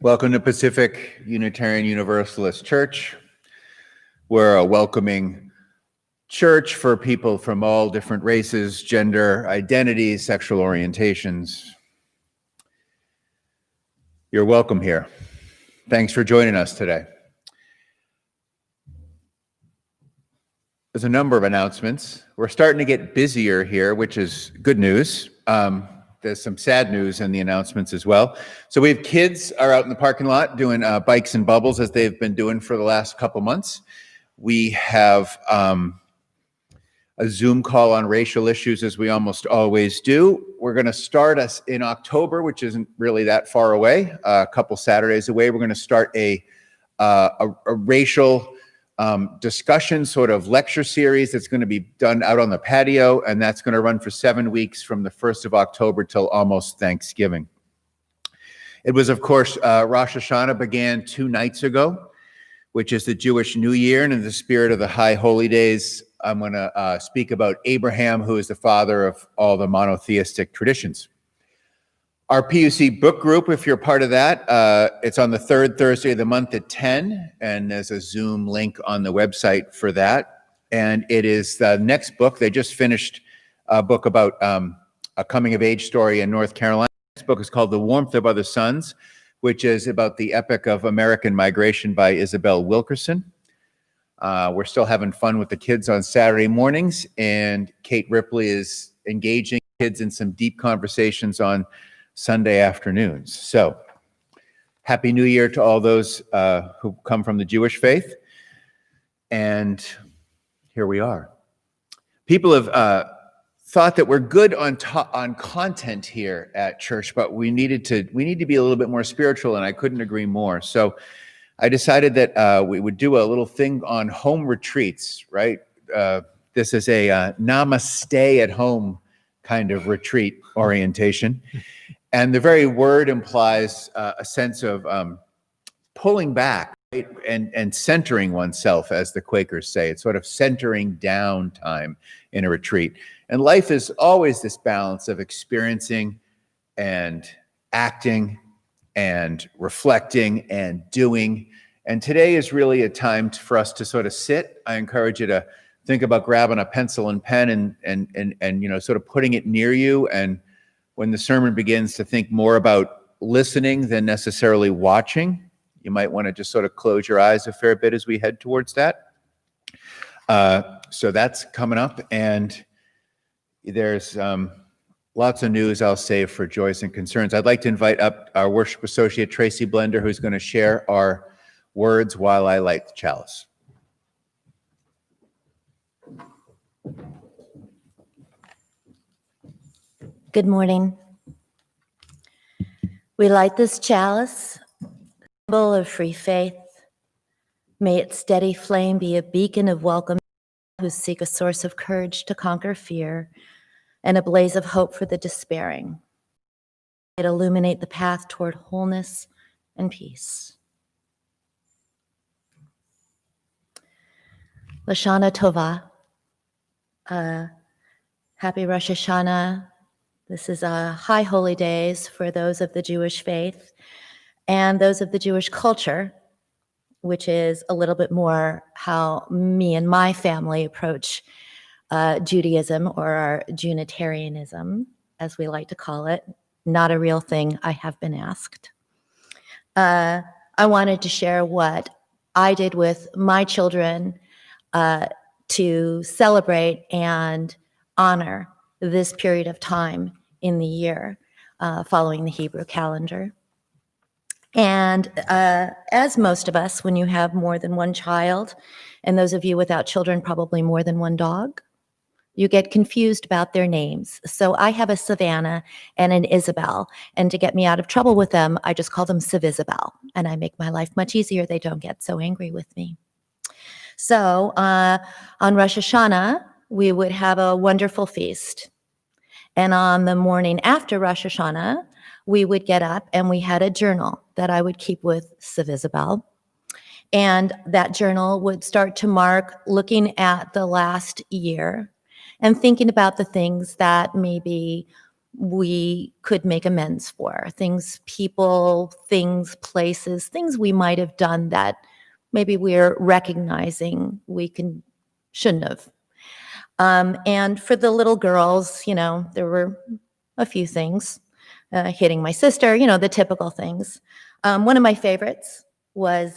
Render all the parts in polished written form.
Welcome to Pacific Unitarian Universalist Church. We're a welcoming church for people from all different races, gender, identities, sexual orientations. You're welcome here. Thanks for joining us today. There's a number of announcements. We're starting to get busier here, which is good news. There's some sad news in the announcements as well. So we have kids are out in the parking lot doing bikes and bubbles as they've been doing for the last couple months. We have a Zoom call on racial issues, as we almost always do. We're going to start us in October, which isn't really that far away, a couple Saturdays away. We're going to start a racial discussion sort of lecture series that's going to be done out on the patio, and that's going to run for 7 weeks from the 1st of October till almost Thanksgiving. It was, of course, Rosh Hashanah began 2 nights ago, which is the Jewish New Year, and in the spirit of the High Holy Days, I'm going to speak about Abraham, who is the father of all the monotheistic traditions. Our PUC book group, if you're part of that, it's on the 3rd Thursday of the month at 10, and there's a Zoom link on the website for that. And it is the next book. They just finished a book about a coming-of-age story in North Carolina. This book is called The Warmth of Other Suns, which is about the epic of American migration by Isabel Wilkerson. We're still having fun with the kids on Saturday mornings, and Kate Ripley is engaging kids in some deep conversations on Sunday afternoons. So, Happy New Year to all those who come from the Jewish faith. And here we are. People have thought that we're good on content here at church, but we need to be a little bit more spiritual, and I couldn't agree more. So I decided that we would do a little thing on home retreats, right? This is a namaste at home kind of retreat orientation. And the very word implies a sense of pulling back, right? and centering oneself, as the Quakers say. It's sort of centering down time in a retreat. And life is always this balance of experiencing and acting and reflecting and doing. And today is really a time for us to sort of sit. I encourage you to think about grabbing a pencil and pen and you know, sort of putting it near you, and when the sermon begins, to think more about listening than necessarily watching. You might want to just sort of close your eyes a fair bit as we head towards that. So that's coming up, and there's lots of news I'll save for joys and concerns. I'd like to invite up our worship associate, Tracy Blender, who's going to share our words while I light the chalice. Good morning. We light this chalice, symbol of free faith. May its steady flame be a beacon of welcome who seek a source of courage to conquer fear and a blaze of hope for the despairing. It illuminate the path toward wholeness and peace. Lashana Tova. Happy Rosh Hashanah. This is high holy days for those of the Jewish faith and those of the Jewish culture, which is a little bit more how me and my family approach Judaism, or our Junitarianism, as we like to call it. Not a real thing, I have been asked. I wanted to share what I did with my children to celebrate and honor this period of time in the year following the Hebrew calendar. And as most of us, when you have more than one child, and those of you without children, probably more than one dog, you get confused about their names. So I have a Savannah and an Isabel, and to get me out of trouble with them, I just call them Civisabel, and I make my life much easier. They don't get so angry with me. So on Rosh Hashanah, we would have a wonderful feast. And on the morning after Rosh Hashanah, we would get up and we had a journal that I would keep with Civisabel. And that journal would start to mark looking at the last year and thinking about the things that maybe we could make amends for, things, people, things, places, things we might have done that maybe we're recognizing we shouldn't have. And for the little girls, there were a few things, hitting my sister, the typical things. One of my favorites was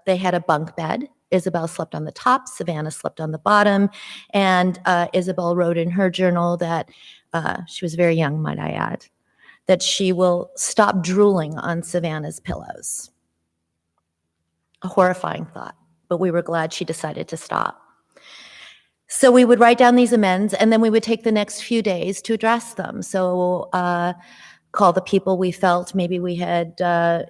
they had a bunk bed. Isabel slept on the top, Savannah slept on the bottom, and Isabel wrote in her journal that she was very young, might I add, that she will stop drooling on Savannah's pillows. A horrifying thought, but we were glad she decided to stop. So we would write down these amends, and then we would take the next few days to address them. So call the people we felt maybe we had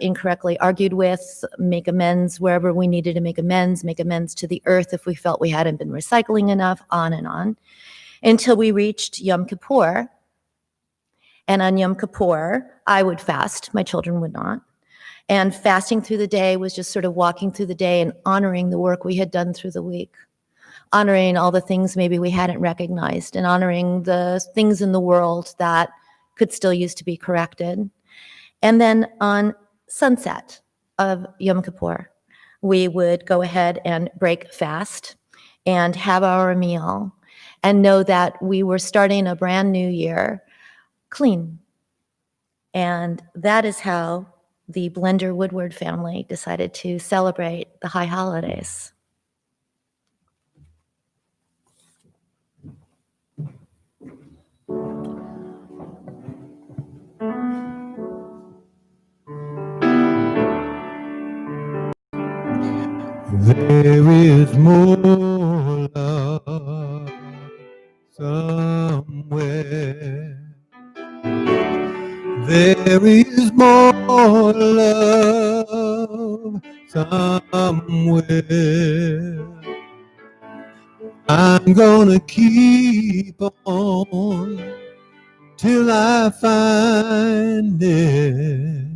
incorrectly argued with, make amends wherever we needed to make amends to the earth if we felt we hadn't been recycling enough, on and on, until we reached Yom Kippur. And on Yom Kippur, I would fast. My children would not. And fasting through the day was just sort of walking through the day and honoring the work we had done through the week, honoring all the things maybe we hadn't recognized, and honoring the things in the world that could still use to be corrected. And then on sunset of Yom Kippur, we would go ahead and break fast and have our meal and know that we were starting a brand new year clean. And that is how the Blender Woodward family decided to celebrate the high holidays. There is more love somewhere. There is more love somewhere. I'm gonna keep on till I find it.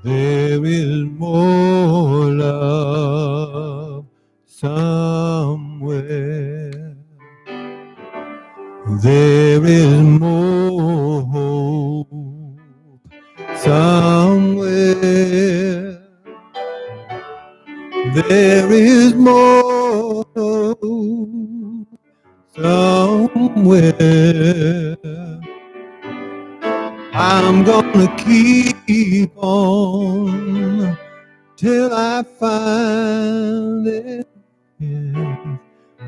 There is more love somewhere. There is more hope somewhere. There is more hope somewhere. I'm gonna keep on till I find it. Yeah.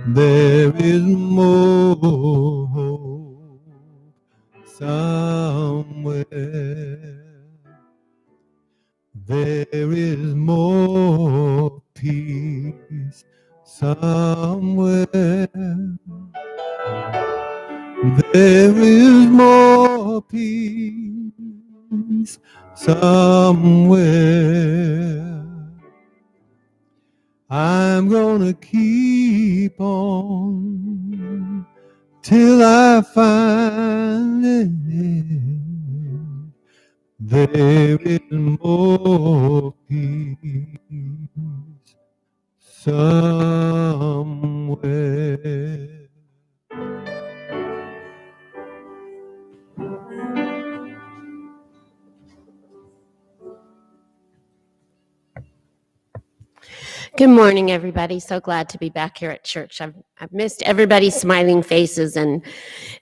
There is more hope somewhere. There is more peace somewhere. There is more peace somewhere. I'm gonna keep on till I find it. There is more peace somewhere. Good morning, everybody. So glad to be back here at church. I've missed everybody's smiling faces, and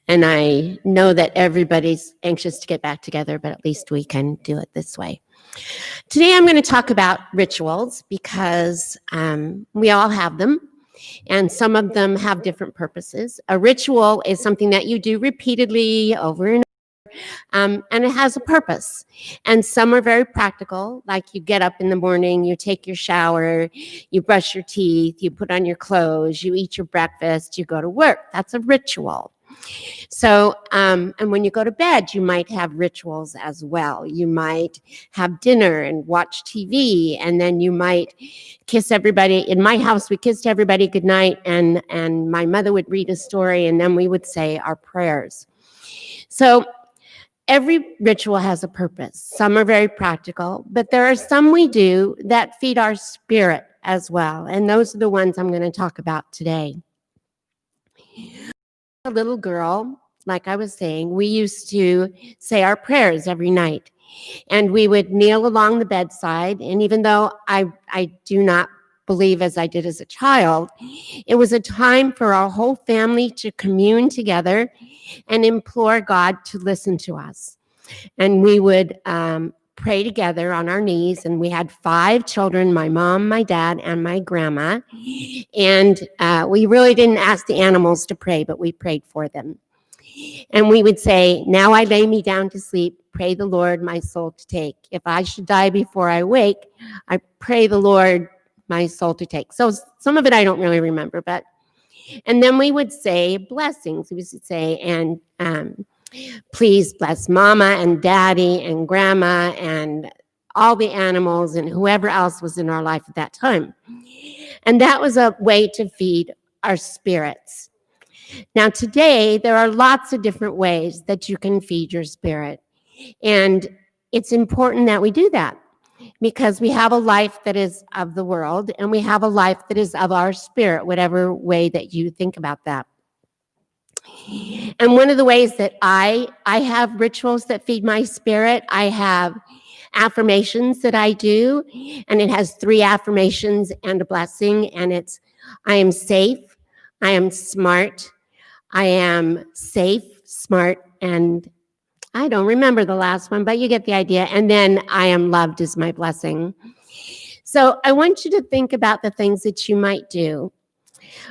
I know that everybody's anxious to get back together, but at least we can do it this way. Today, I'm going to talk about rituals because we all have them, and some of them have different purposes. A ritual is something that you do repeatedly over and and it has a purpose. And some are very practical, like you get up in the morning, you take your shower, you brush your teeth, you put on your clothes, you eat your breakfast, you go to work. That's a ritual. So, and when you go to bed, you might have rituals as well. You might have dinner and watch TV, and then you might kiss everybody. In my house, we kissed everybody goodnight, and my mother would read a story, and then we would say our prayers. So, every ritual has a purpose. Some are very practical, but there are some we do that feed our spirit as well. And those are the ones I'm going to talk about today. A little girl, like I was saying, we used to say our prayers every night. And we would kneel along the bedside. And even though I do not believe as I did as a child, it was a time for our whole family to commune together and implore God to listen to us. And we would pray together on our knees. And we had 5 children, my mom, my dad, and my grandma. And we really didn't ask the animals to pray, but we prayed for them. And we would say, now I lay me down to sleep, pray the Lord my soul to take. If I should die before I wake, I pray the Lord my soul to take. So some of it I don't really remember, but, and then we would say blessings. We would say, and please bless mama and daddy and grandma and all the animals and whoever else was in our life at that time. And that was a way to feed our spirits. Now, today, there are lots of different ways that you can feed your spirit. And it's important that we do that because we have a life that is of the world and we have a life that is of our spirit, whatever way that you think about that. And one of the ways that I have rituals that feed my spirit, I have affirmations that I do, and it has 3 affirmations and a blessing, and it's, I am safe, I am smart, I am safe, smart, and I don't remember the last one, but you get the idea. And then I am loved is my blessing. So I want you to think about the things that you might do.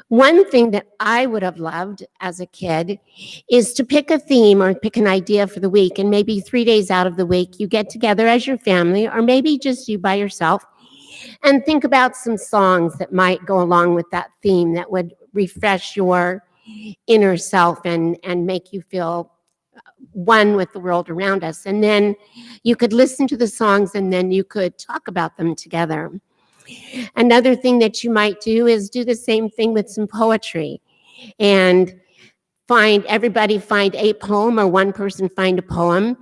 One thing that I would have loved as a kid is to pick a theme or pick an idea for the week, and maybe 3 days out of the week, you get together as your family, or maybe just you by yourself, and think about some songs that might go along with that theme that would refresh your inner self and make you feel one with the world around us. And then you could listen to the songs and then you could talk about them together. Another thing that you might do is do the same thing with some poetry and everybody find a poem or one person find a poem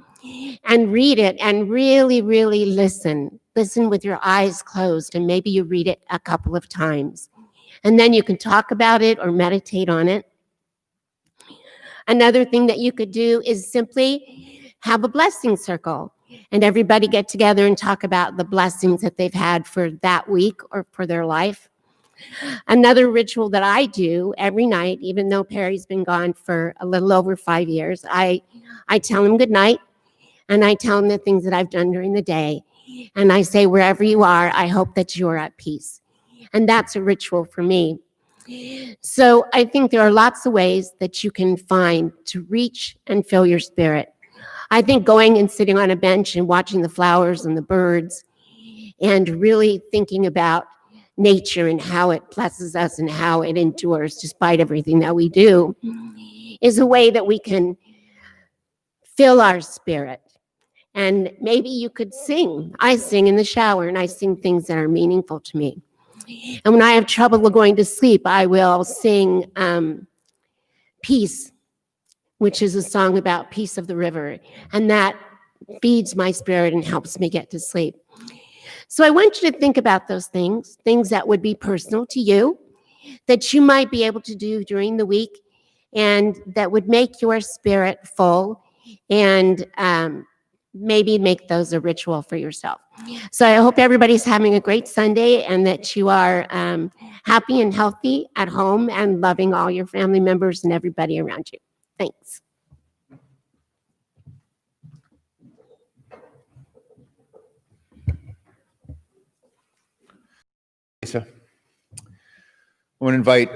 and read it and really, really listen. Listen with your eyes closed, and maybe you read it a couple of times. And then you can talk about it or meditate on it. Another thing that you could do is simply have a blessing circle and everybody get together and talk about the blessings that they've had for that week or for their life. Another ritual that I do every night, even though Perry's been gone for a little over 5 years, I tell him good night and I tell him the things that I've done during the day. And I say, wherever you are, I hope that you are at peace. And that's a ritual for me. So I think there are lots of ways that you can find to reach and fill your spirit. I think going and sitting on a bench and watching the flowers and the birds and really thinking about nature and how it blesses us and how it endures despite everything that we do is a way that we can fill our spirit. And maybe you could sing. I sing in the shower and I sing things that are meaningful to me. And when I have trouble going to sleep, I will sing Peace, which is a song about peace of the river. And that feeds my spirit and helps me get to sleep. So I want you to think about those things that would be personal to you, that you might be able to do during the week, and that would make your spirit full and maybe make those a ritual for yourself. So I hope everybody's having a great Sunday and that you are happy and healthy at home and loving all your family members and everybody around you. Thanks. Lisa. I want to invite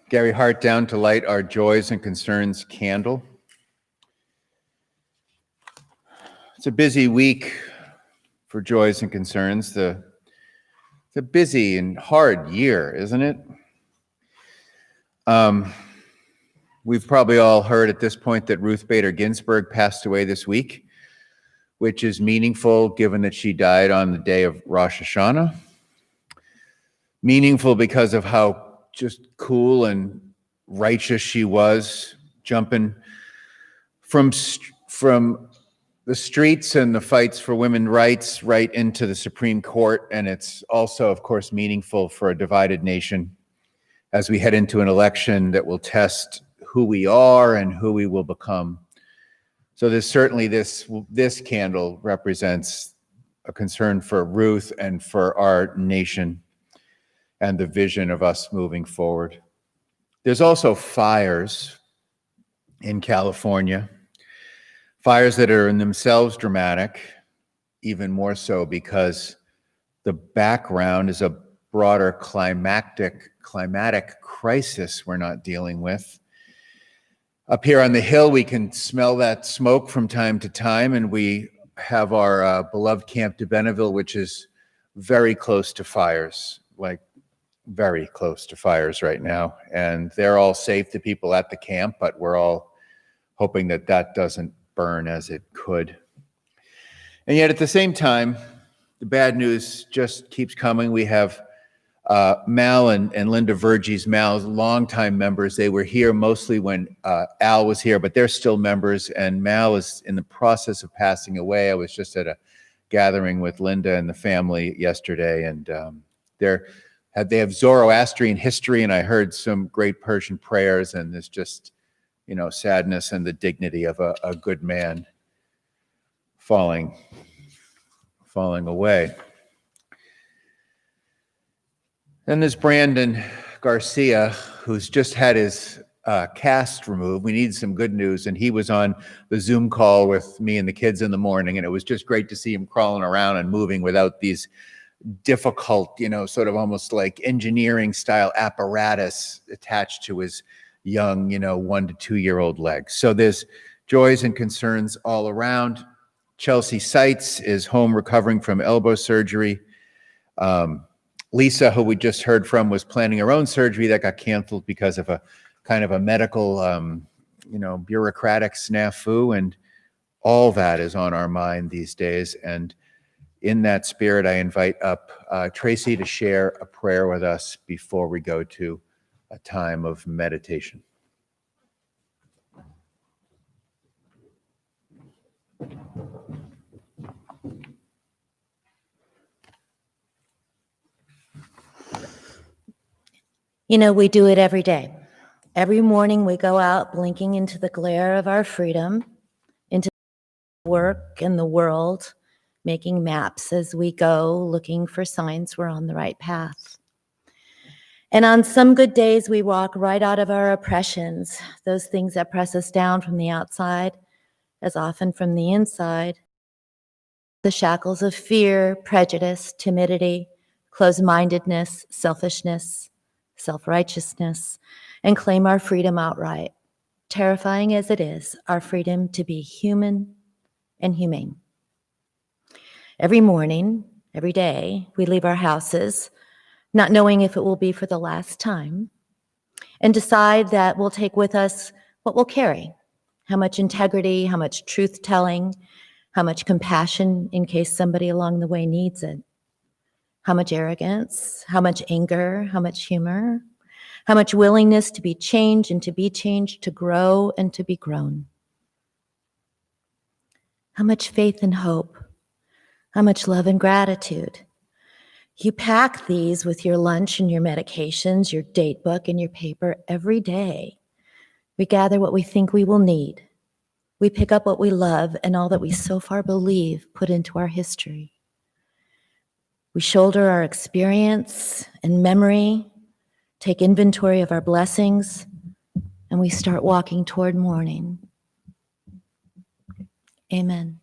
Gary Hart down to light our Joys and Concerns candle. It's a busy week for Joys and Concerns. It's a busy and hard year, isn't it? We've probably all heard at this point that Ruth Bader Ginsburg passed away this week, which is meaningful given that she died on the day of Rosh Hashanah. Meaningful because of how just cool and righteous she was, jumping from the streets and the fights for women's rights right into the Supreme Court. And it's also, of course, meaningful for a divided nation as we head into an election that will test who we are and who we will become. So there's certainly this candle represents a concern for Ruth and for our nation and the vision of us moving forward. There's also fires in California, fires that are in themselves dramatic, even more so because the background is a broader climatic crisis we're not dealing with. Up here on the hill, we can smell that smoke from time to time, and we have our beloved Camp de Benneville, which is very close to fires, like very close to fires right now. And they're all safe, the people at the camp, but we're all hoping that that doesn't burn as it could. And yet at the same time, the bad news just keeps coming. We have Mal and Linda Verges, Mal's longtime members. They were here mostly when Al was here, but they're still members, and Mal is in the process of passing away. I was just at a gathering with Linda and the family yesterday, and they have Zoroastrian history, and I heard some great Persian prayers, and there's just, sadness and the dignity of a good man falling away. Then there's Brandon Garcia, who's just had his cast removed. We need some good news, and he was on the Zoom call with me and the kids in the morning, and it was just great to see him crawling around and moving without these difficult, sort of almost like engineering style apparatus attached to his young, 1 to 2 year old legs. So there's joys and concerns all around. Chelsea Seitz is home recovering from elbow surgery. Lisa, who we just heard from, was planning her own surgery that got canceled because of a kind of a medical, bureaucratic snafu, and all that is on our mind these days. And in that spirit, I invite up Tracy to share a prayer with us before we go to a time of meditation. We do it every day. Every morning we go out blinking into the glare of our freedom, into work and the world, making maps as we go, looking for signs we're on the right path. And on some good days, we walk right out of our oppressions, those things that press us down from the outside, as often from the inside. The shackles of fear, prejudice, timidity, closed-mindedness, selfishness, self-righteousness, and claim our freedom outright, terrifying as it is, our freedom to be human and humane. Every morning, every day, we leave our houses, not knowing if it will be for the last time, and decide that we'll take with us what we'll carry, how much integrity, how much truth-telling, how much compassion in case somebody along the way needs it, how much arrogance, how much anger, how much humor, how much willingness to be changed and to be changed, to grow and to be grown, how much faith and hope, how much love and gratitude. You pack these with your lunch and your medications, your date book and your paper every day. We gather what we think we will need, We pick up what we love and all that we so far believe put into our history. We shoulder our experience and memory, take inventory of our blessings, and we start walking toward morning. Amen.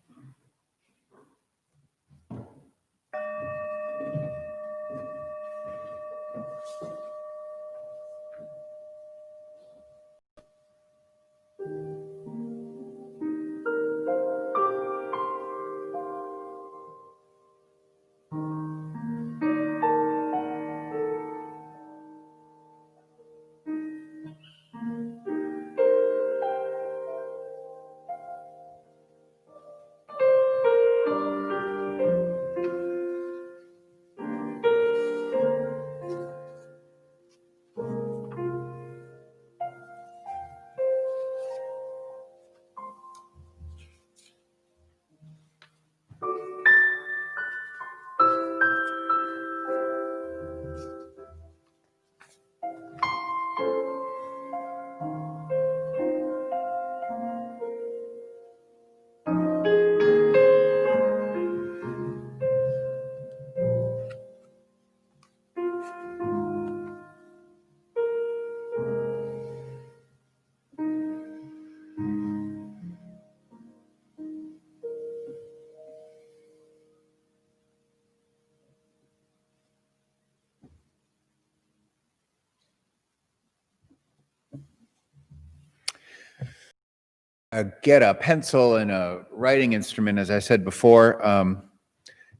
Get a pencil and a writing instrument, as I said before,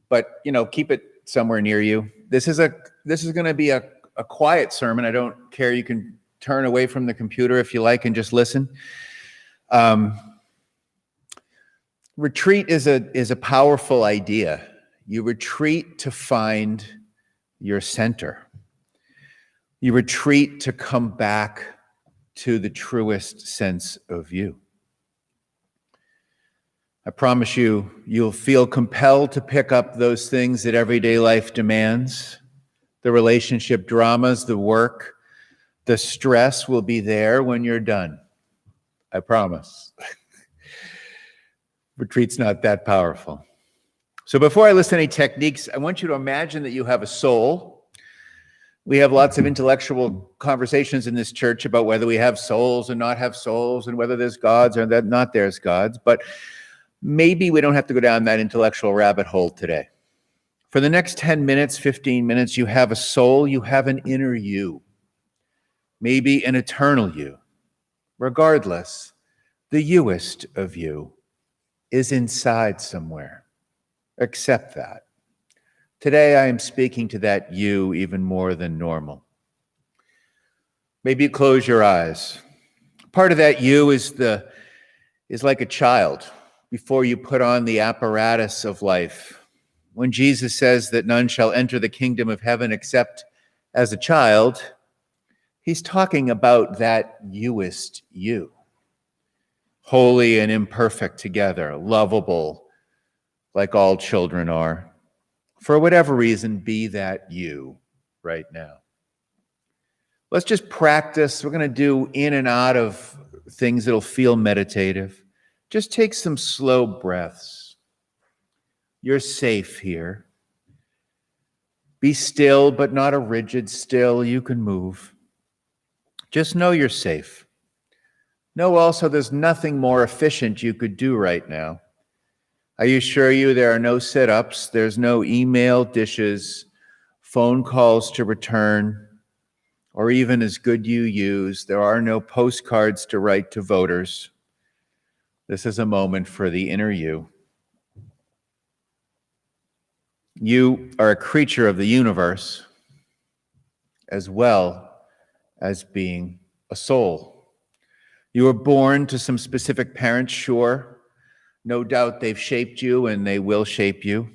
but keep it somewhere near you. This is going to be a quiet sermon. I don't care. You can turn away from the computer if you like and just listen. Retreat is a powerful idea. You retreat to find your center. You retreat to come back to the truest sense of you. I promise you, you'll feel compelled to pick up those things that everyday life demands. The relationship dramas, the work, the stress will be there when you're done. I promise. Retreat's not that powerful. So before I list any techniques, I want you to imagine that you have a soul. We have lots of intellectual conversations in this church about whether we have souls and not have souls and whether there's gods or that not there's gods. But maybe we don't have to go down that intellectual rabbit hole today. For the next 10 minutes, 15 minutes, you have a soul, you have an inner you, maybe an eternal you. Regardless, the youest of you is inside somewhere. Accept that. Today, I am speaking to that you even more than normal. Maybe you close your eyes. Part of that you is like a child before you put on the apparatus of life. When Jesus says that none shall enter the kingdom of heaven except as a child, he's talking about that youest you. Holy and imperfect together, lovable like all children are. For whatever reason, be that you right now. Let's just practice. We're going to do in and out of things that'll feel meditative. Just take some slow breaths. You're safe here. Be still, but not a rigid still. You can move. Just know you're safe. Know also there's nothing more efficient you could do right now. I assure you there are no sit-ups. There's no email, dishes, phone calls to return, or even as good you use. There are no postcards to write to voters. This is a moment for the inner you. You are a creature of the universe, as well as being a soul. You were born to some specific parents, sure. No doubt they've shaped you and they will shape you.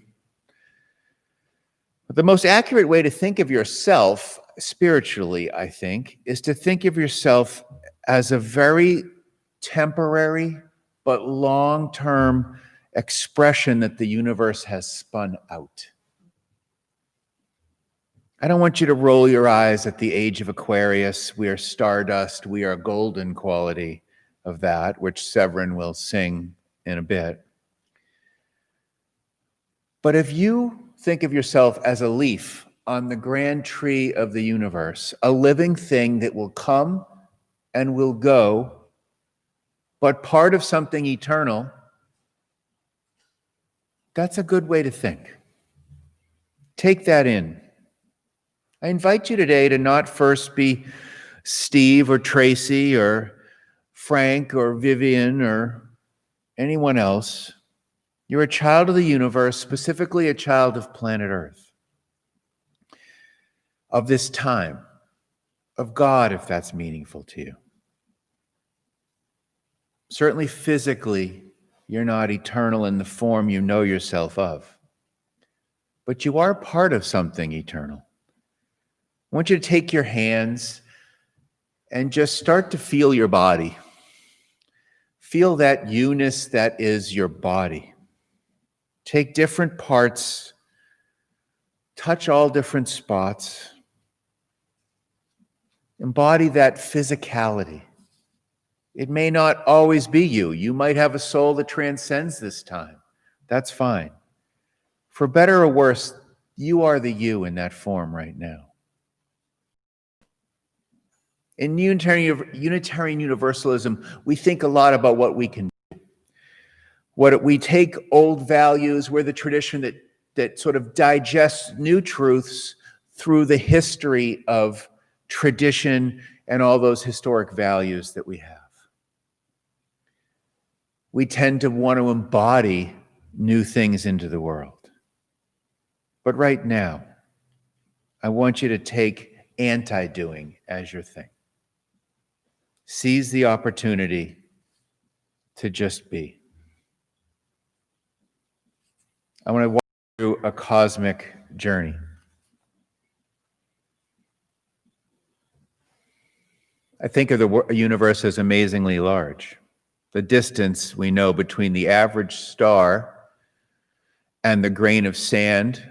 But the most accurate way to think of yourself, spiritually, I think, is to think of yourself as a very temporary but long-term expression that the universe has spun out. I don't want you to roll your eyes at the age of Aquarius. We are stardust. We are golden quality. of that, which Severin will sing in a bit. But if you think of yourself as a leaf on the grand tree of the universe, a living thing that will come and will go, but part of something eternal, that's a good way to think. Take that in. I invite you today to not first be Steve or Tracy or Frank or Vivian or anyone else. You're a child of the universe, specifically a child of planet Earth, of this time, of God, if that's meaningful to you. Certainly physically, you're not eternal in the form you know yourself of, but you are part of something eternal. I want you to take your hands and just start to feel your body. Feel that you-ness that is your body. Take different parts, touch all different spots. Embody that physicality. It may not always be you. You might have a soul that transcends this time. That's fine. For better or worse, you are the you in that form right now. In Unitarian Universalism, we think a lot about what we can do. We take old values, we're the tradition that sort of digests new truths through the history of tradition and all those historic values that we have. We tend to want to embody new things into the world. But right now, I want you to take anti-doing as your thing. Seize the opportunity to just be. I want to walk through a cosmic journey. I think of the universe as amazingly large. The distance we know between the average star and the grain of sand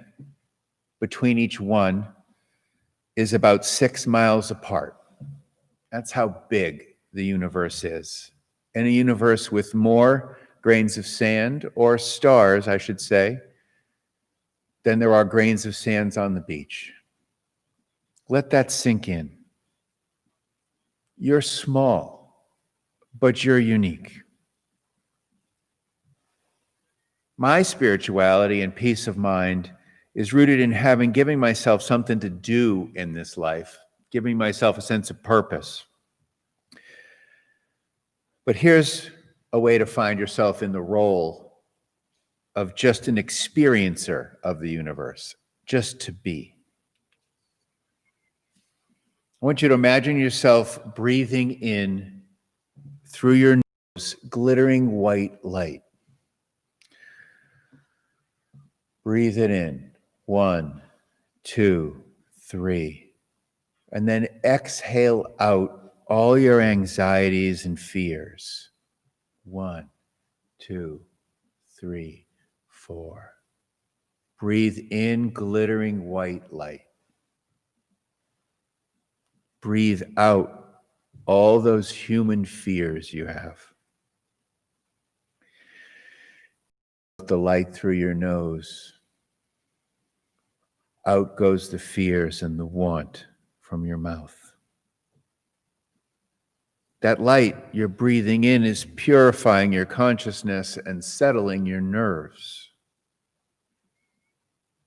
between each one is about 6 miles apart. That's how big the universe is. In a universe with more grains of sand, or stars, I should say, than there are grains of sands on the beach. Let that sink in. You're small, but you're unique. My spirituality and peace of mind is rooted in giving myself something to do in this life, giving myself a sense of purpose. But here's a way to find yourself in the role of just an experiencer of the universe, just to be. I want you to imagine yourself breathing in through your nose, glittering white light. Breathe it in. 1, 2, 3. And then exhale out all your anxieties and fears. 1, 2, 3, 4. Breathe in glittering white light. Breathe out all those human fears you have. The light through your nose. Out goes the fears and the want from your mouth. That light you're breathing in is purifying your consciousness and settling your nerves.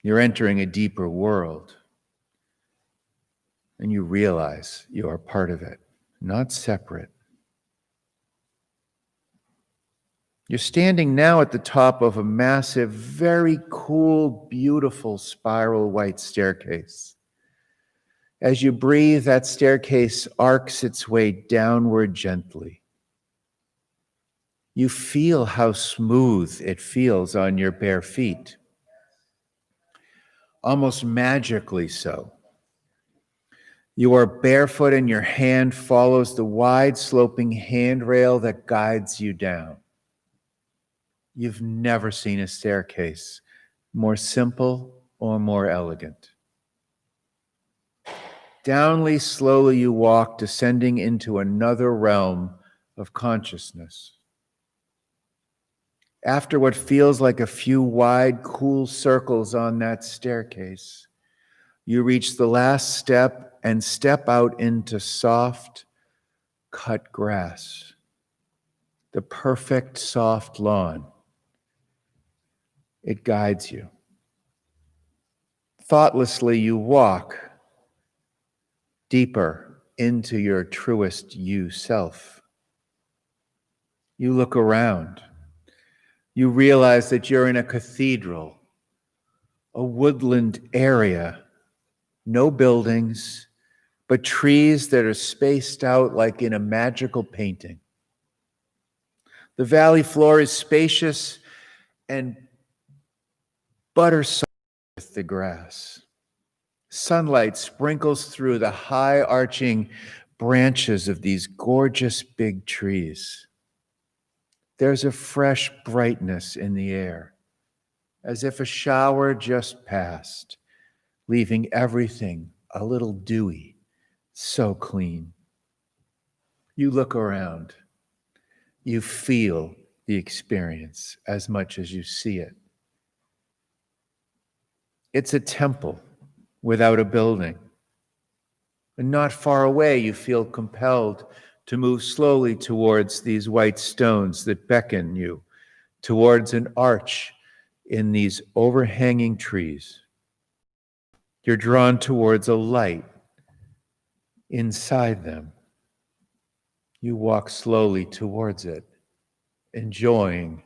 You're entering a deeper world, and you realize you are part of it, not separate. You're standing now at the top of a massive, very cool, beautiful spiral white staircase. As you breathe, that staircase arcs its way downward gently. You feel how smooth it feels on your bare feet. Almost magically so. You are barefoot and your hand follows the wide sloping handrail that guides you down. You've never seen a staircase more simple or more elegant. Downly, slowly you walk, descending into another realm of consciousness. After what feels like a few wide, cool circles on that staircase, you reach the last step and step out into soft, cut grass, the perfect soft lawn. It guides you. Thoughtlessly, you walk deeper into your truest you self. You look around. You realize that you're in a cathedral, a woodland area, no buildings, but trees that are spaced out like in a magical painting. The valley floor is spacious and butter soft with the grass. Sunlight sprinkles through the high arching branches of these gorgeous big trees. There's a fresh brightness in the air, as if a shower just passed, leaving everything a little dewy, so clean. You look around. You feel the experience as much as you see it. It's a temple without a building. And not far away, you feel compelled to move slowly towards these white stones that beckon you towards an arch in these overhanging trees. You're drawn towards a light inside them. You walk slowly towards it, enjoying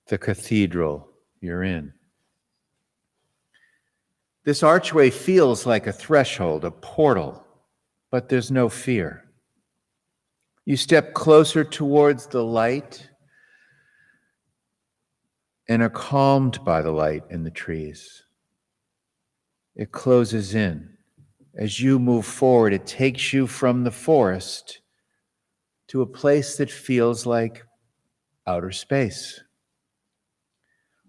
the cathedral you're in. This archway feels like a threshold, a portal, but there's no fear. You step closer towards the light and are calmed by the light in the trees. It closes in. As you move forward, it takes you from the forest to a place that feels like outer space.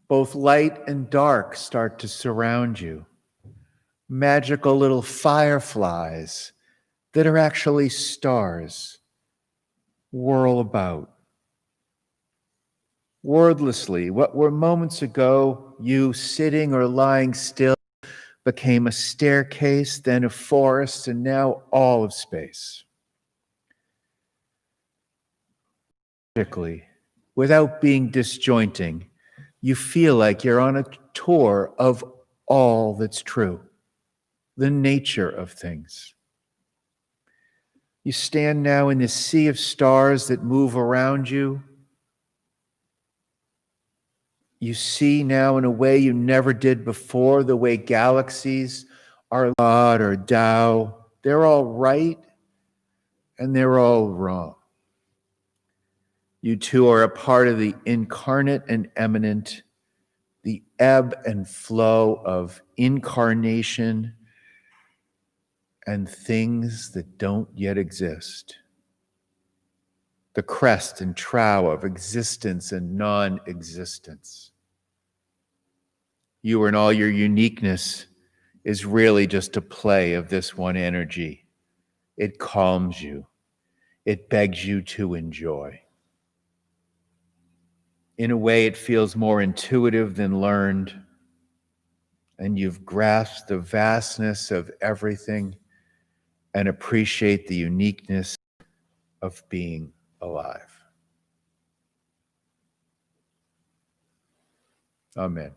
Both light and dark start to surround you. Magical little fireflies that are actually stars whirl about. Wordlessly, what were moments ago you sitting or lying still became a staircase, then a forest, and now all of space. Magically, without being disjointing, you feel like you're on a tour of all that's true, the nature of things. You stand now in this sea of stars that move around you. You see now in a way you never did before, the way galaxies are God or Tao. They're all right and they're all wrong. You two are a part of the incarnate and eminent, the ebb and flow of incarnation and things that don't yet exist. The crest and trough of existence and non-existence. You and all your uniqueness is really just a play of this one energy. It calms you. It begs you to enjoy. In a way, it feels more intuitive than learned, and you've grasped the vastness of everything and appreciate the uniqueness of being alive. Amen.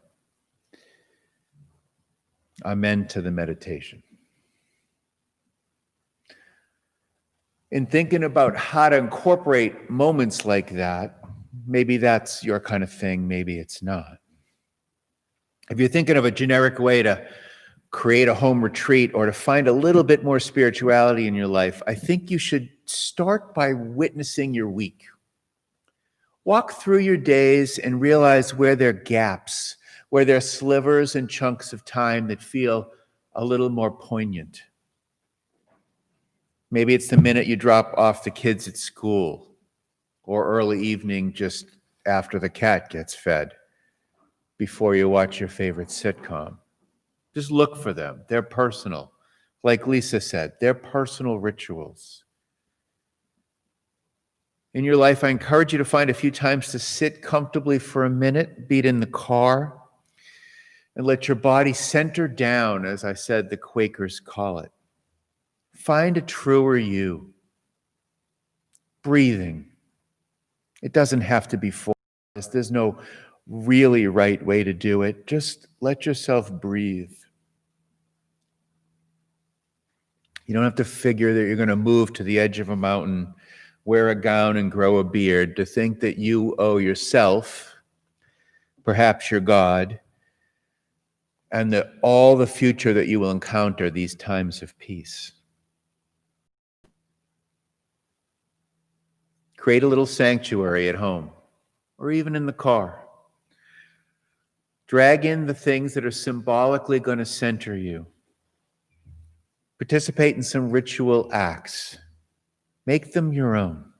Amen to the meditation. In thinking about how to incorporate moments like that, maybe that's your kind of thing, maybe it's not. If you're thinking of a generic way to create a home retreat or to find a little bit more spirituality in your life, I think you should start by witnessing your week. Walk through your days and realize where there are gaps, where there are slivers and chunks of time that feel a little more poignant. Maybe it's the minute you drop off the kids at school, or early evening just after the cat gets fed, before you watch your favorite sitcom. Just look for them. They're personal. Like Lisa said, they're personal rituals. in your life, I encourage you to find a few times to sit comfortably for a minute, be it in the car, and let your body center down, as I said, the Quakers call it. Find a truer you. Breathing. It doesn't have to be forced. There's no really right way to do it. Just let yourself breathe. You don't have to figure that you're going to move to the edge of a mountain, wear a gown, and grow a beard to think that you owe yourself, perhaps your God, and all the future that you will encounter these times of peace. Create a little sanctuary at home or even in the car. Drag in the things that are symbolically going to center you. Participate in some ritual acts. Make them your own.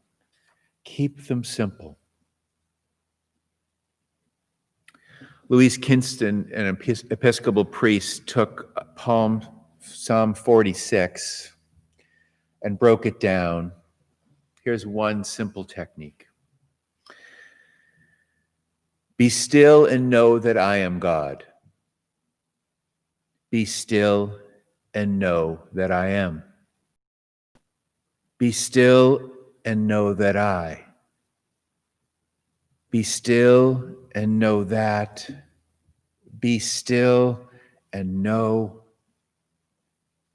Keep them simple. Louise Kinston, an Episcopal priest, took Psalm 46 and broke it down. Here's one simple technique. Be still and know that I am God. Be still and know that I am. Be still and know that I. Be still and know that. Be still and know.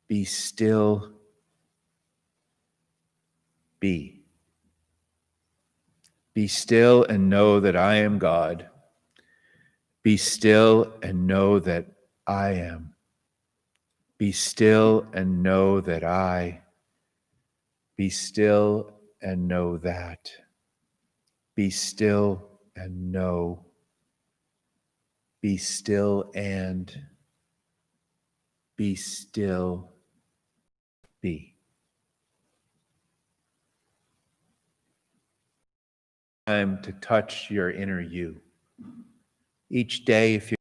Be still. Be. Be still and know that I am God. Be still and know that I am. Be still and know that I. Be still and know that. Be still and know. Be still and be still. Be. Time to touch your inner you. Each day, if you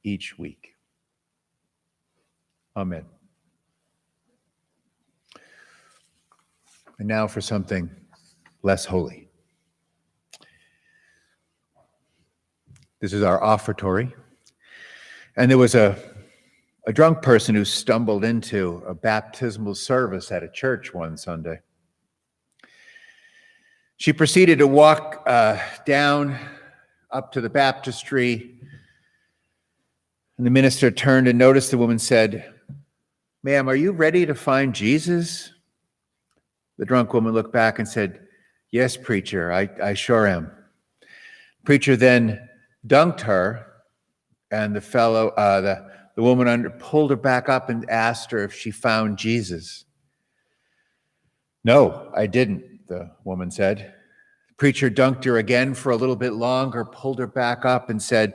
each week. Amen. And now for something less holy. This is our offertory. And there was a drunk person who stumbled into a baptismal service at a church one Sunday. She proceeded to walk down up to the baptistry, and the minister turned and noticed the woman, said, "Ma'am, are you ready to find Jesus?" The drunk woman looked back and said, "Yes, preacher, I sure am." Preacher then dunked her, and the woman pulled her back up and asked her if she found Jesus. "No, I didn't," the woman said. The preacher dunked her again for a little bit longer, pulled her back up and said,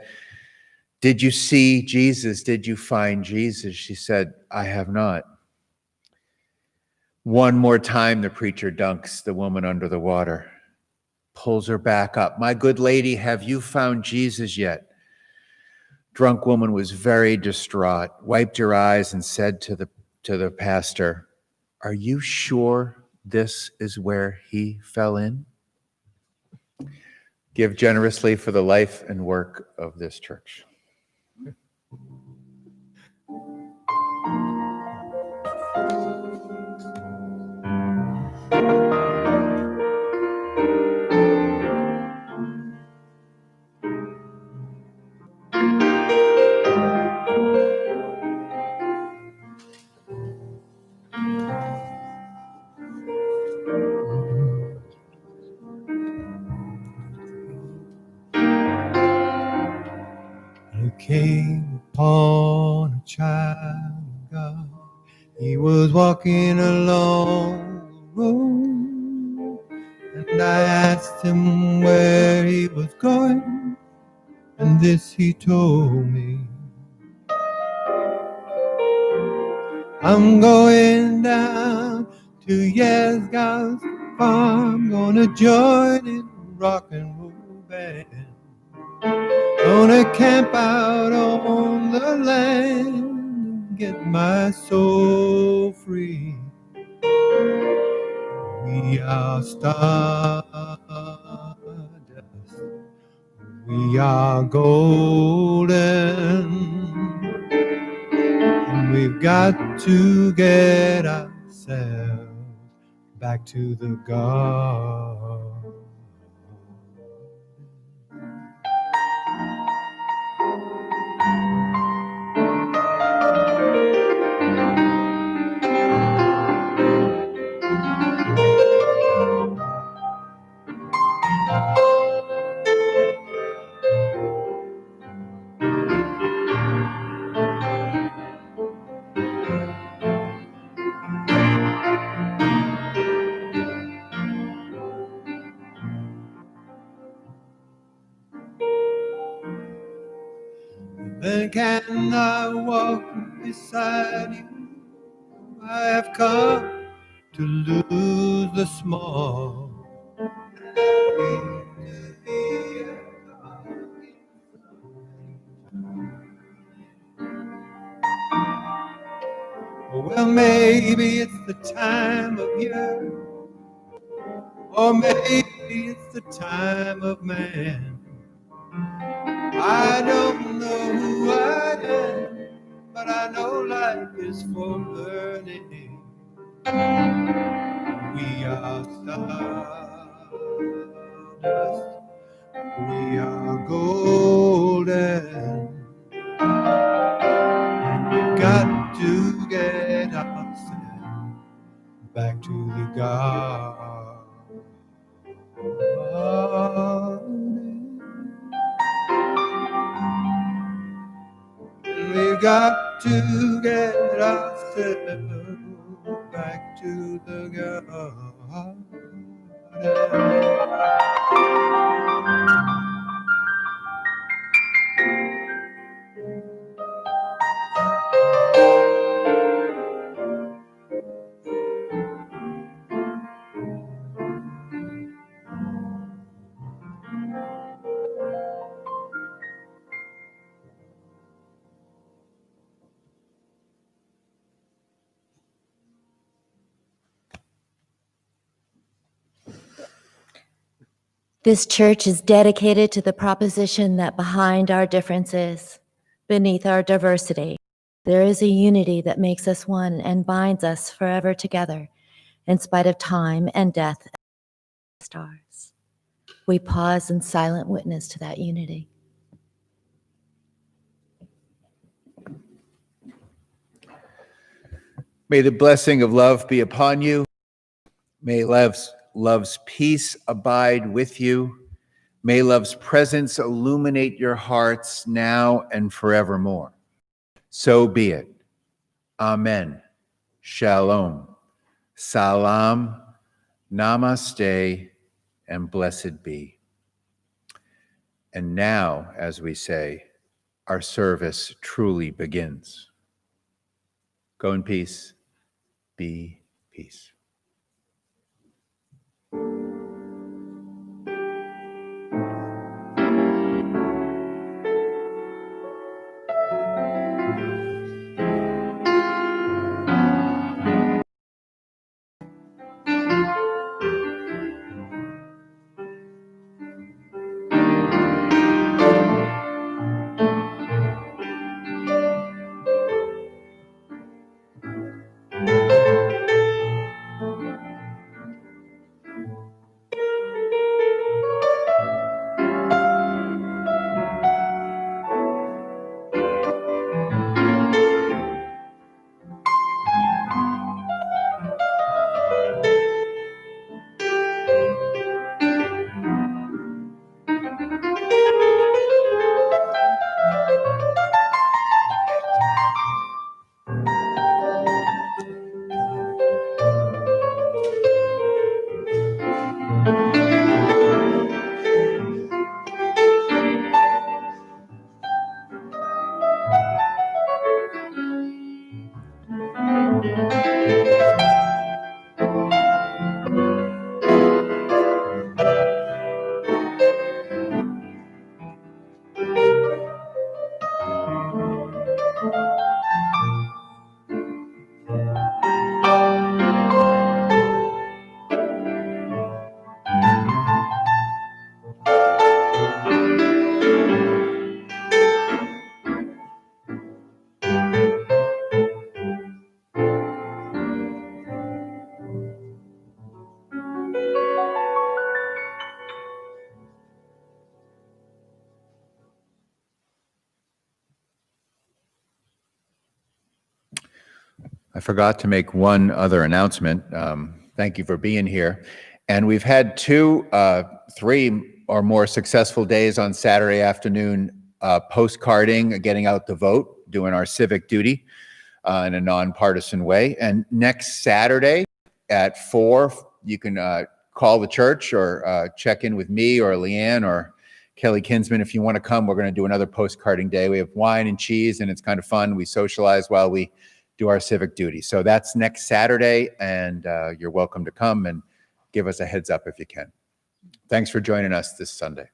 "Did you see Jesus? Did you find Jesus?" She said, "I have not." One more time, the preacher dunks the woman under the water, pulls her back up. "My good lady, have you found Jesus yet?" Drunk woman was very distraught, wiped her eyes and said to the pastor, "Are you sure this is where he fell in?" Give generously for the life and work of this church. It came upon a child of God. He was walking along the road, and I asked him where he was going, and this he told me: "I'm going down to Yesgow's farm, gonna join in a rock and roll band. Gonna camp out on the land and get my soul free. We are stars We are golden, and we've got to get ourselves back to the garden. Then can I walk beside you? I have come to lose the small. Well, maybe it's the time of year, or maybe it's the time of man. I don't know who I am, but I know life is for learning. We are stardust, we are golden. We've got to get ourselves back to the garden. We've got to get ourselves back to the garden. This church is dedicated to the proposition that behind our differences, beneath our diversity, there is a unity that makes us one and binds us forever together, in spite of time and death and stars. We pause in silent witness to that unity. May the blessing of love be upon you. May love's peace abide with you. May love's presence illuminate your hearts now and forevermore. So be it. Amen. Shalom. Salam. Namaste. And blessed be. And now, as we say, our service truly begins. Go in peace. Be peace. I forgot to make one other announcement. Thank you for being here. And we've had three or more successful days on Saturday afternoon, postcarding, getting out the vote, doing our civic duty in a nonpartisan way. And next Saturday at 4, you can call the church or check in with me or Leanne or Kelly Kinsman if you want to come. We're going to do another postcarding day. We have wine and cheese, and it's kind of fun. We socialize while we do our civic duty. So that's next Saturday, and you're welcome to come and give us a heads up if you can. Thanks for joining us this Sunday.